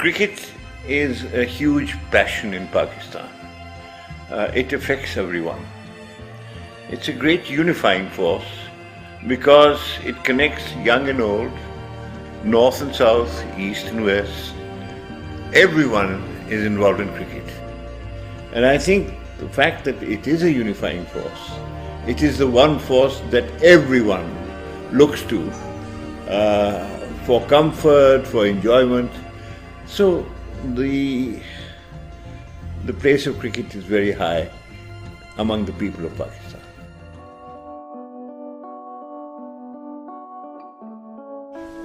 Cricket is a huge passion in Pakistan. It affects everyone. It's a great unifying force because it connects young and old, north and south, east and west. Everyone is involved in cricket. And I think the fact that it is a unifying force, it is the one force that everyone looks to for comfort, for enjoyment. So the place of cricket is very high among the people of Pakistan.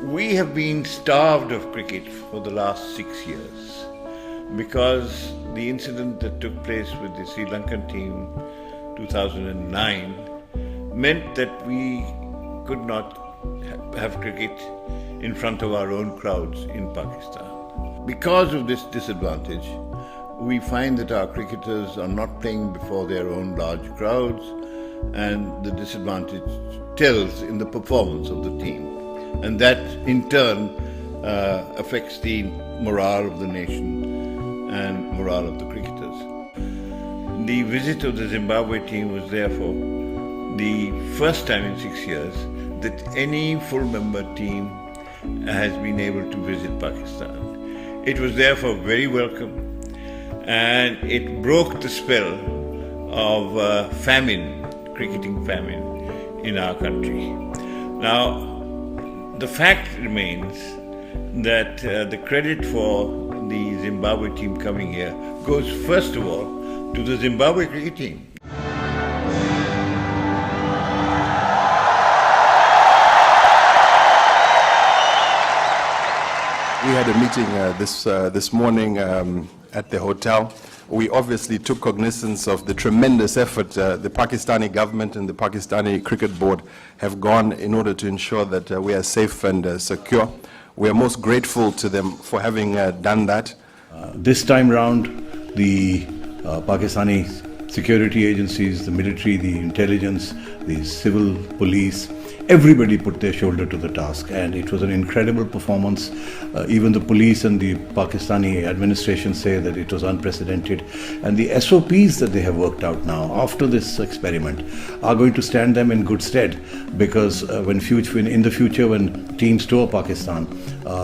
We have been starved of cricket for the last 6 years because the incident that took place with the Sri Lankan team 2009 meant that we could not have cricket in front of our own crowds in Pakistan. Because of this disadvantage, we find that our cricketers are not playing before their own large crowds, and the disadvantage tells in the performance of the team. And that in turn affects the morale of the nation and morale of the cricketers. The visit of the Zimbabwe team was therefore the first time in 6 years that any full member team has been able to visit Pakistan. It was therefore very welcome, and it broke the spell of famine, cricketing famine in our country. Now, the fact remains that the credit for the Zimbabwe team coming here goes first of all to the Zimbabwe cricket team. We had a meeting this morning at the hotel. We obviously took cognizance of the tremendous effort the Pakistani government and the Pakistani Cricket Board have gone in order to ensure that we are safe and secure. We are most grateful to them for having done that. This time round, the Pakistani security agencies, the military, the intelligence, the civil police, everybody put their shoulder to the task, and it was an incredible performance. Even the police and the Pakistani administration say that it was unprecedented, and the SOPs that they have worked out now after this experiment are going to stand them in good stead, because in the future when teams tour Pakistan,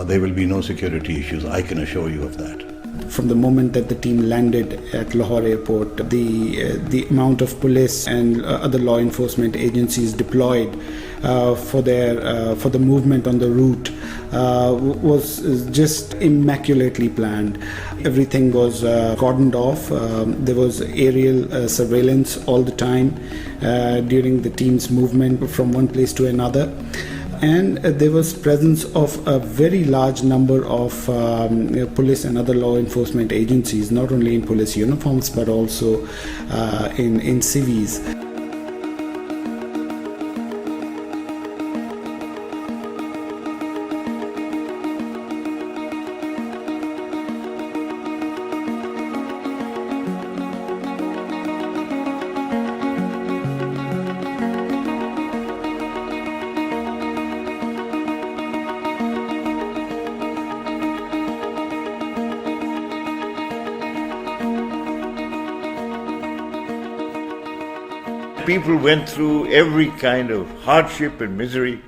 there will be no security issues. I can assure you of that. From the moment that the team landed at Lahore airport, the amount of police and other law enforcement agencies deployed for the movement on the route was just immaculately planned. Everything was cordoned off. There was aerial surveillance all the time during the team's movement from one place to another. And there was presence of a very large number of police and other law enforcement agencies, not only in police uniforms but also in civvies. People went through every kind of hardship and misery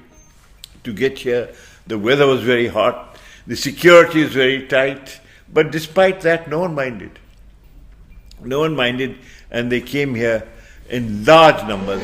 to get here. The weather was very hot, the security is very tight, but despite that, no one minded. No one minded, and they came here in large numbers.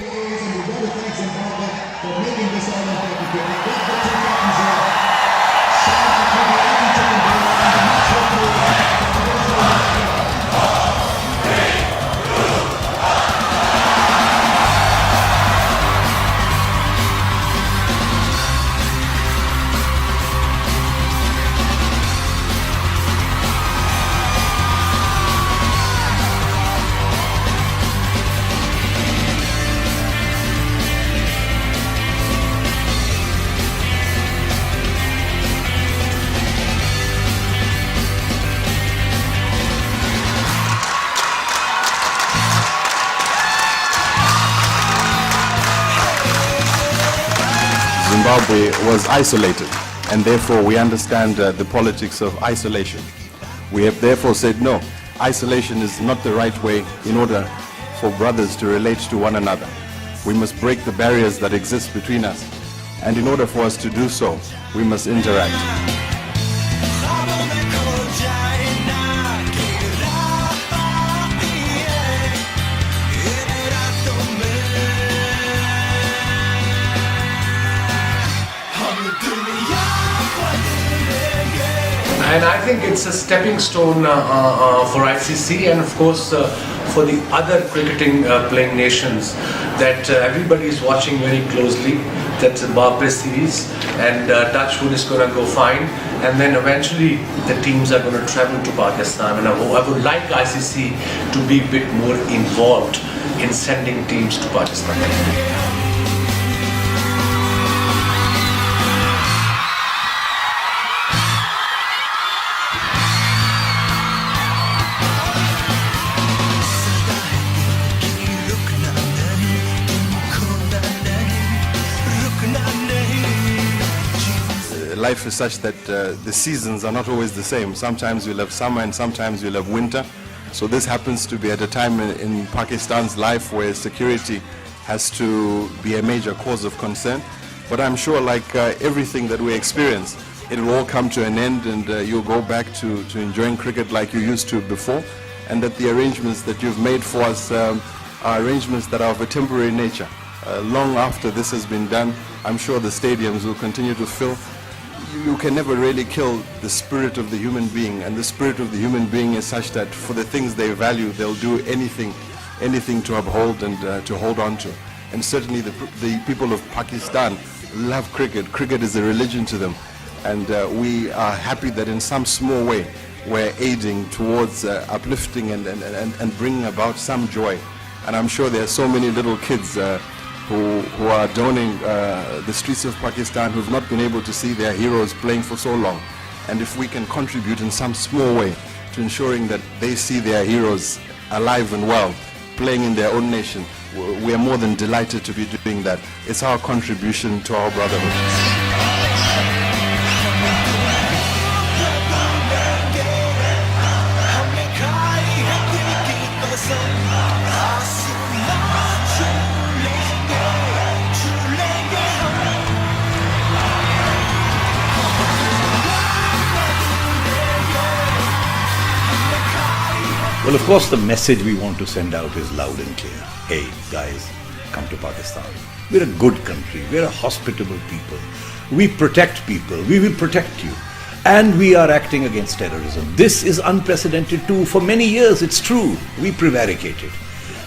Zimbabwe was isolated. and therefore we understand the politics of isolation. We have therefore said no, isolation is not the right way in order for brothers to relate to one another. We must break the barriers that exist between us, and in order for us to do so, we must interact. And I think it's a stepping stone for ICC and of course for the other cricketing playing nations that everybody is watching very closely. That's the Barclay series, and Touchwood is going to go fine, and then eventually the teams are going to travel to Pakistan, and I would like ICC to be a bit more involved in sending teams to Pakistan. Life is such that the seasons are not always the same. Sometimes you'll have summer and sometimes you'll have winter. So this happens to be at a time in Pakistan's life where security has to be a major cause of concern. But I'm sure, like everything that we experience, it will all come to an end, and you'll go back to enjoying cricket like you used to before, and that the arrangements that you've made for us are arrangements that are of a temporary nature. Long after this has been done, I'm sure the stadiums will continue to fill. You can never really kill the spirit of the human being, and the spirit of the human being is such that for the things they value, they'll do anything to uphold and to hold on to. And certainly the people of Pakistan love cricket. Cricket is a religion to them, and we are happy that in some small way we're aiding towards uplifting and bringing about some joy. And I'm sure there are so many little kids who are donning the streets of Pakistan, who've not been able to see their heroes playing for so long. And if we can contribute in some small way to ensuring that they see their heroes alive and well, playing in their own nation, we are more than delighted to be doing that. It's our contribution to our brotherhood. Well, of course, the message we want to send out is loud and clear. Hey, guys, come to Pakistan. We're a good country. We're a hospitable people. We protect people. We will protect you. And we are acting against terrorism. This is unprecedented too. For many years, it's true. We prevaricated.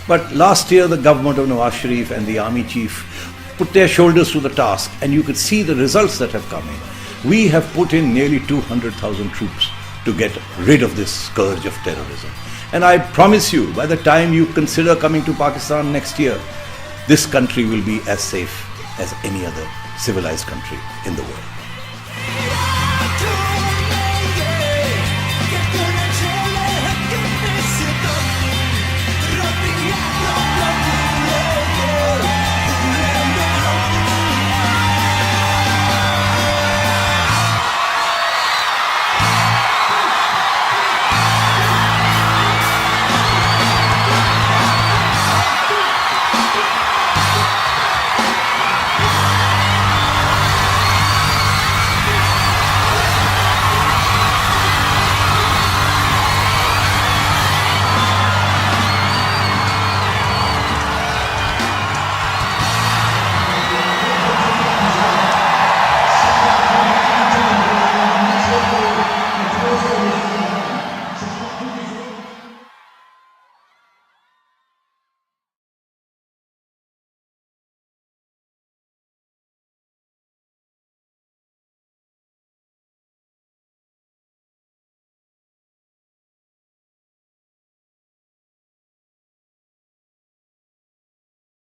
But last year, the government of Nawaz Sharif and the army chief put their shoulders to the task, and you could see the results that have come in. We have put in nearly 200,000 troops to get rid of this scourge of terrorism. And I promise you, by the time you consider coming to Pakistan next year, this country will be as safe as any other civilized country in the world.